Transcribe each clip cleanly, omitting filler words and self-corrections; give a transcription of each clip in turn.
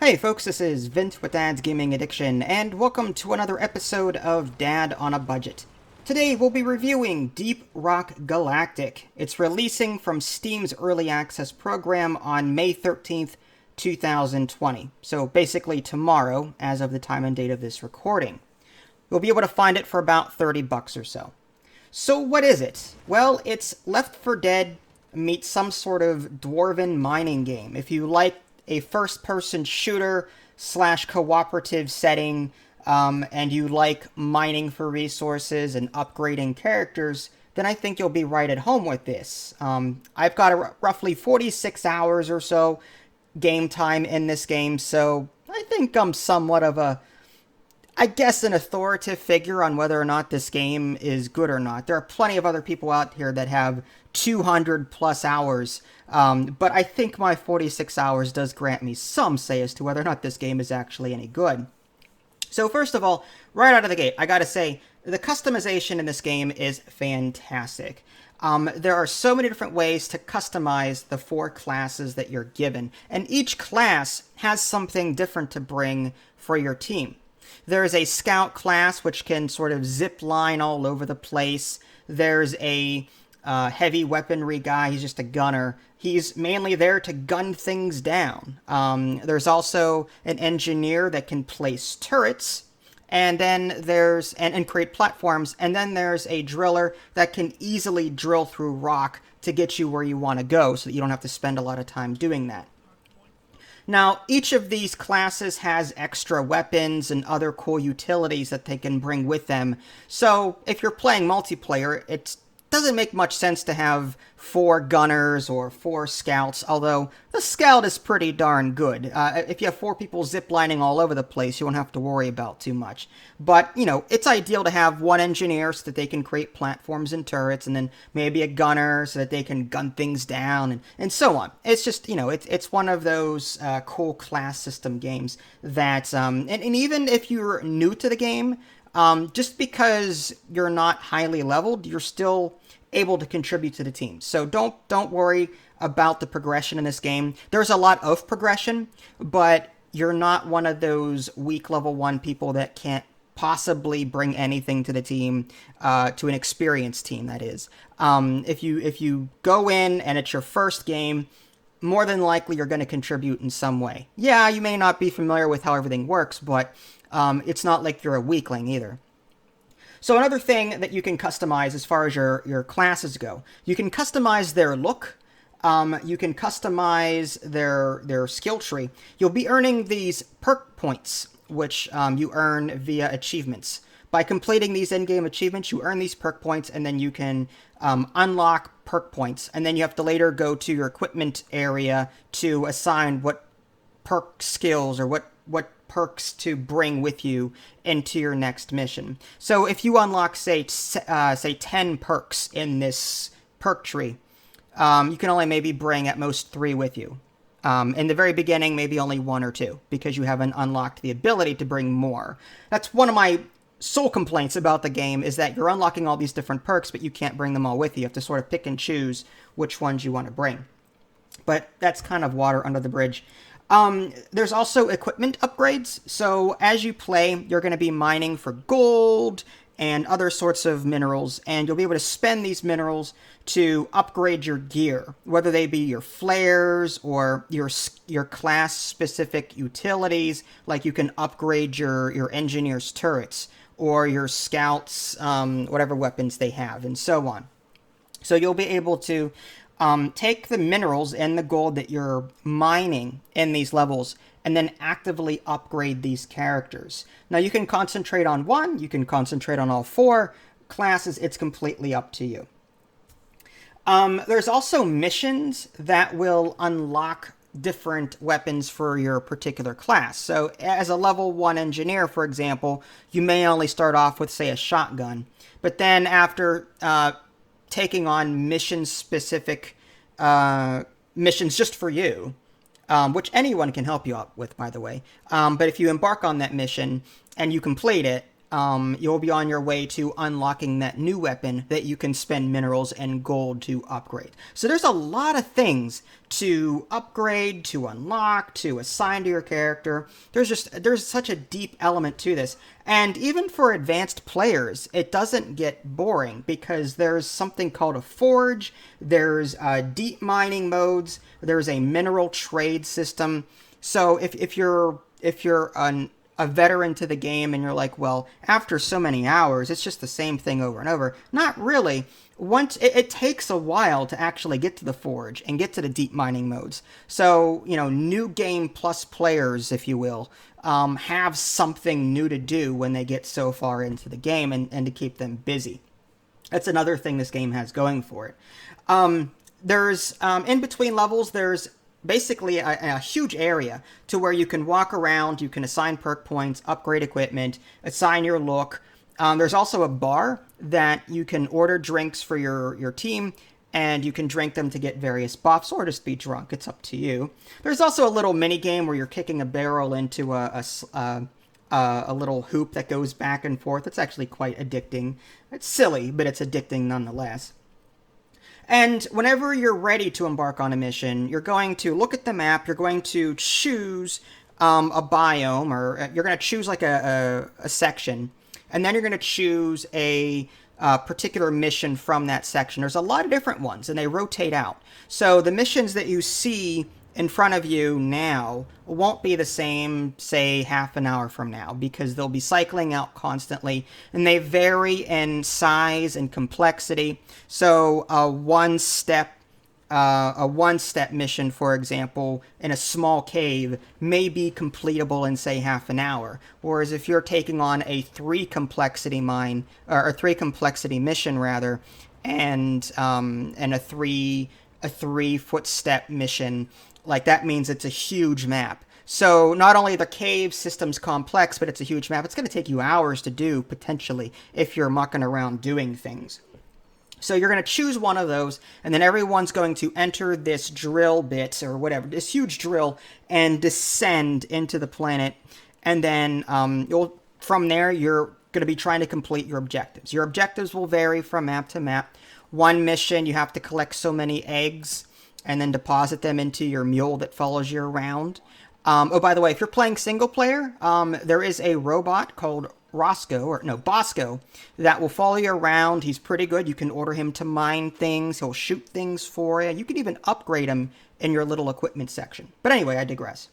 Hey folks, this is Vint with Dad's Gaming Addiction, and welcome to another episode of Dad on a Budget. Today we'll be reviewing Deep Rock Galactic. It's releasing from Steam's Early Access program on May 13th, 2020. So basically tomorrow, as of the time and date of this recording. You'll be able to find it for about $30 or so. So what is it? Well, it's Left 4 Dead meets some sort of dwarven mining game. If you like a first-person shooter slash cooperative setting, and you like mining for resources and upgrading characters, then I think you'll be right at home with this. I've got roughly 46 hours or so game time in this game, so I think I'm somewhat of an authoritative figure on whether or not this game is good or not. There are plenty of other people out here that have 200 plus hours, but I think my 46 hours does grant me some say as to whether or not this game is actually any good. So first of all, right out of the gate, I gotta say, the customization in this game is fantastic. There are so many different ways to customize the 4 classes that you're given, and each class has something different to bring for your team. There's a scout class, which can sort of zip line all over the place. There's a heavy weaponry guy. He's just a gunner. He's mainly there to gun things down. There's also an engineer that can place turrets. And then there's, and create platforms. And then there's a driller that can easily drill through rock to get you where you want to go so that you don't have to spend a lot of time doing that. Now, each of these classes has extra weapons and other cool utilities that they can bring with them. So, if you're playing multiplayer, it doesn't make much sense to have 4 gunners or 4 scouts, although the scout is pretty darn good. If you have 4 people ziplining all over the place, you won't have to worry about too much. But, it's ideal to have 1 engineer so that they can create platforms and turrets, and then maybe a gunner so that they can gun things down, and so on. It's just, it's one of those cool class system games that, and even if you're new to the game, just because you're not highly leveled, you're still able to contribute to the team. So don't worry about the progression in this game. There's a lot of progression, but you're not one of those weak level 1 people that can't possibly bring anything to the team, to an experienced team, that is. If you go in and it's your first game, more than likely you're going to contribute in some way. Yeah, you may not be familiar with how everything works, but it's not like you're a weakling either. So another thing that you can customize as far as your classes go, you can customize their look, you can customize their skill tree. You'll be earning these perk points, which you earn via achievements. By completing these in-game achievements, you earn these perk points, and then you can unlock perk points. And then you have to later go to your equipment area to assign what perk skills or what perks to bring with you into your next mission. So if you unlock, say 10 perks in this perk tree, you can only maybe bring at most 3 with you. In the very beginning, maybe only 1 or 2, because you haven't unlocked the ability to bring more. That's one of my sole complaints about the game, is that you're unlocking all these different perks, but you can't bring them all with you. You have to sort of pick and choose which ones you want to bring. But that's kind of water under the bridge. There's also equipment upgrades. So as you play, you're going to be mining for gold and other sorts of minerals, and you'll be able to spend these minerals to upgrade your gear, whether they be your flares or your class-specific utilities, like you can upgrade your engineer's turrets or your scouts, whatever weapons they have, and so on. So you'll be able to take the minerals and the gold that you're mining in these levels and then actively upgrade these characters. Now, you can concentrate on 1, you can concentrate on all 4 classes, it's completely up to you. There's also missions that will unlock different weapons for your particular class. So as a level 1 engineer, for example, you may only start off with, say, a shotgun, but then after taking on mission-specific missions just for you, which anyone can help you out with, by the way. But if you embark on that mission and you complete it, you'll be on your way to unlocking that new weapon that you can spend minerals and gold to upgrade. So there's a lot of things to upgrade, to unlock, to assign to your character. There's such a deep element to this. And even for advanced players, it doesn't get boring because there's something called a forge, there's deep mining modes, there's a mineral trade system. So if you're a veteran to the game and you're like, well, after so many hours, it's just the same thing over and over. Not really. Once it takes a while to actually get to the forge and get to the deep mining modes. So, new game plus players, if you will, have something new to do when they get so far into the game and to keep them busy. That's another thing this game has going for it. There's, in between levels, there's basically a huge area to where you can walk around, you can assign perk points, upgrade equipment, assign your look. There's also a bar that you can order drinks for your team, and you can drink them to get various buffs or just be drunk. It's up to you. There's also a little mini game where you're kicking a barrel into a little hoop that goes back and forth. It's actually quite addicting. It's silly, but it's addicting nonetheless. And whenever you're ready to embark on a mission, you're going to look at the map, you're going to choose a biome, or you're going to choose like a section, and then you're going to choose a particular mission from that section. There's a lot of different ones, and they rotate out. So the missions that you see in front of you now won't be the same, say, half an hour from now, because they'll be cycling out constantly, and they vary in size and complexity. So a one-step mission, for example, in a small cave may be completable in, say, half an hour. Whereas if you're taking on a three complexity mission rather, and a three footstep mission, like that means it's a huge map. So not only the cave system's complex, but it's a huge map. It's going to take you hours to do, potentially, if you're mucking around doing things. So you're going to choose one of those, and then everyone's going to enter this drill bit, or whatever, this huge drill, and descend into the planet. And then from there, you're going to be trying to complete your objectives. Your objectives will vary from map to map. One mission, you have to collect so many eggs, and then deposit them into your mule that follows you around. By the way, if you're playing single player, there is a robot called Bosco, that will follow you around. He's pretty good. You can order him to mine things. He'll shoot things for you. You can even upgrade him in your little equipment section. But anyway, I digress.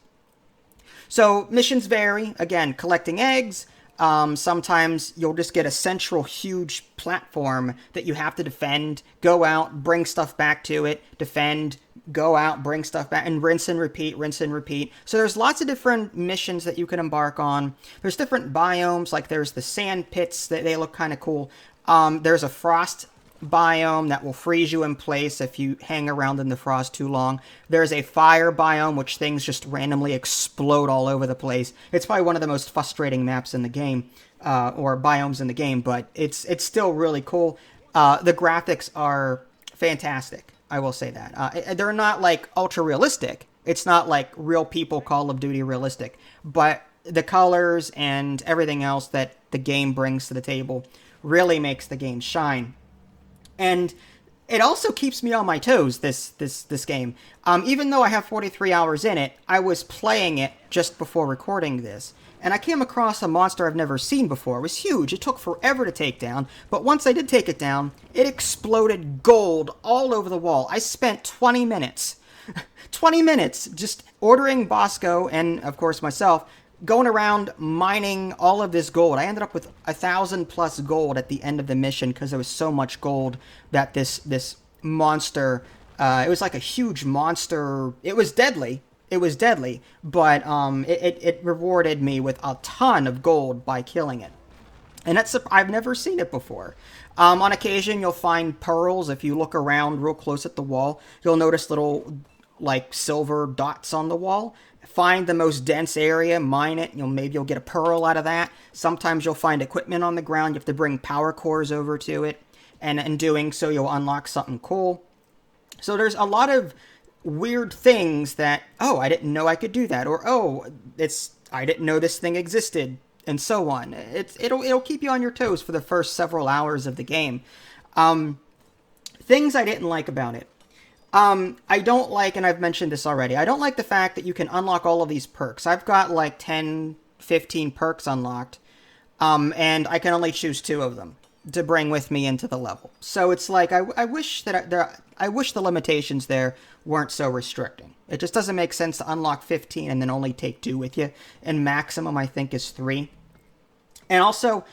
So missions vary. Again, collecting eggs. Sometimes you'll just get a central huge platform that you have to defend, go out, bring stuff back to it, defend, go out, bring stuff back, and rinse and repeat, rinse and repeat. So there's lots of different missions that you can embark on. There's different biomes, like there's the sand pits, that they look kind of cool. There's a frost biome that will freeze you in place if you hang around in the frost too long. There's a fire biome, which things just randomly explode all over the place. It's probably one of the most frustrating maps in the game, or biomes in the game, but it's still really cool. The graphics are fantastic, I will say that. They're not like ultra realistic. It's not like real people Call of Duty realistic, but the colors and everything else that the game brings to the table really makes the game shine. And it also keeps me on my toes, this game. Even though I have 43 hours in it, I was playing it just before recording this, and I came across a monster I've never seen before. It was huge. It took forever to take down, but once I did take it down, it exploded gold all over the wall. I spent 20 minutes, 20 minutes just ordering Bosco, and of course myself, going around mining all of this gold. I ended up with 1,000 plus gold at the end of the mission because there was so much gold that this monster, it was like a huge monster. It was deadly. But it rewarded me with a ton of gold by killing it. And I've never seen it before. On occasion, you'll find pearls. If you look around real close at the wall, you'll notice little like silver dots on the wall. Find the most dense area, mine it. Maybe you'll get a pearl out of that. Sometimes you'll find equipment on the ground. You have to bring power cores over to it, and in doing so, you'll unlock something cool. So there's a lot of weird things that, I didn't know I could do that, or I didn't know this thing existed. and so on. It'll keep you on your toes for the first several hours of the game. Things I didn't like about it. I don't like, and I've mentioned this already, I don't like the fact that you can unlock all of these perks. I've got like 10, 15 perks unlocked, and I can only choose 2 of them to bring with me into the level. So it's like, I wish that I wish the limitations there weren't so restricting. It just doesn't make sense to unlock 15 and then only take 2 with you, and maximum I think is 3. And also,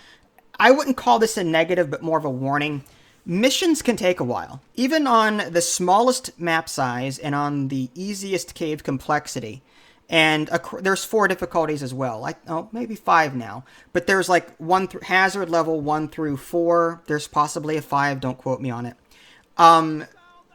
I wouldn't call this a negative, but more of a warning. Missions can take a while. Even on the smallest map size and on the easiest cave complexity, and there's 4 difficulties as well. Maybe 5 now. But there's like hazard level 1 through 4. There's possibly a 5. Don't quote me on it.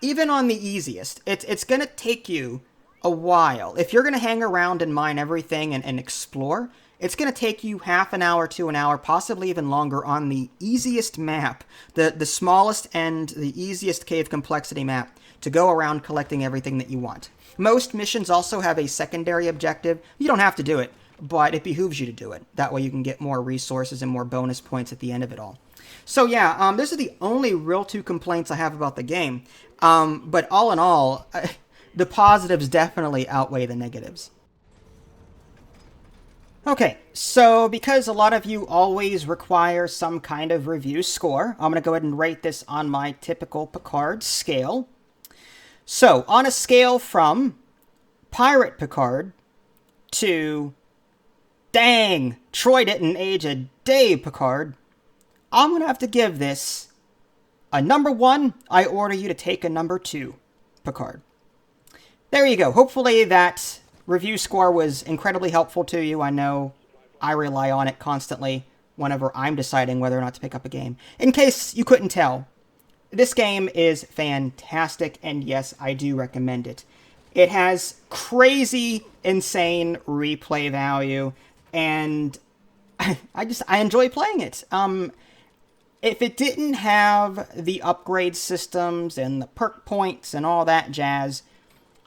Even on the easiest, it's going to take you a while. If you're going to hang around and mine everything and explore, it's going to take you half an hour to an hour, possibly even longer on the easiest map, the smallest and the easiest cave complexity map, to go around collecting everything that you want. Most missions also have a secondary objective. You don't have to do it, but it behooves you to do it. That way you can get more resources and more bonus points at the end of it all. So yeah, those are the only real 2 complaints I have about the game. But all in all, the positives definitely outweigh the negatives. Okay, so because a lot of you always require some kind of review score, I'm going to go ahead and rate this on my typical Picard scale. So, on a scale from Pirate Picard to dang, Troy didn't age a day Picard, I'm going to have to give this a number 1. I order you to take a number 2 Picard. There you go. Hopefully that review score was incredibly helpful to you. I know I rely on it constantly whenever I'm deciding whether or not to pick up a game. In case you couldn't tell, this game is fantastic, and yes, I do recommend it. It has crazy, insane replay value, and I enjoy playing it. If it didn't have the upgrade systems and the perk points and all that jazz,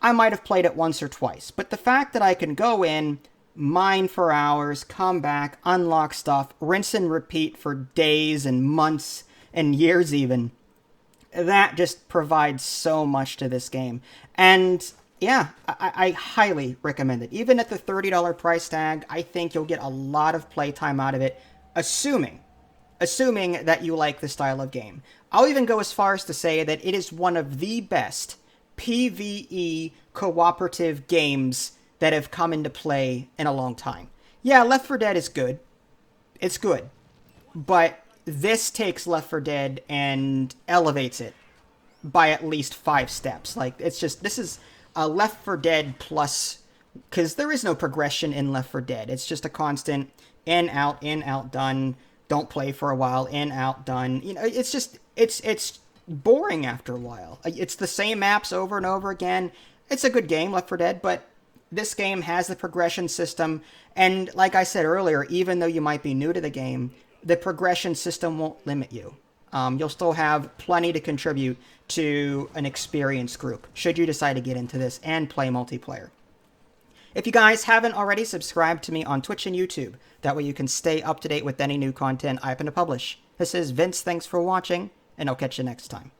I might have played it once or twice. But the fact that I can go in, mine for hours, come back, unlock stuff, rinse and repeat for days and months and years even, that just provides so much to this game. And yeah, I highly recommend it. Even at the $30 price tag, I think you'll get a lot of playtime out of it, assuming that you like the style of game. I'll even go as far as to say that it is one of the best PvE cooperative games that have come into play in a long time. Yeah, Left 4 Dead is good. It's good. But this takes Left 4 Dead and elevates it by at least 5 steps. Like, it's just, this is a Left 4 Dead plus, because there is no progression in Left 4 Dead. It's just a constant in, out, done. Don't play for a while, in, out, done. You know, it's just, it's boring after a while. It's the same maps over and over again. It's a good game, Left 4 Dead, but this game has the progression system, and like I said earlier, even though you might be new to the game, the progression system won't limit you. You'll still have plenty to contribute to an experienced group, should you decide to get into this and play multiplayer. If you guys haven't already, subscribed to me on Twitch and YouTube. That way you can stay up to date with any new content I happen to publish. This is Vince, thanks for watching, and I'll catch you next time.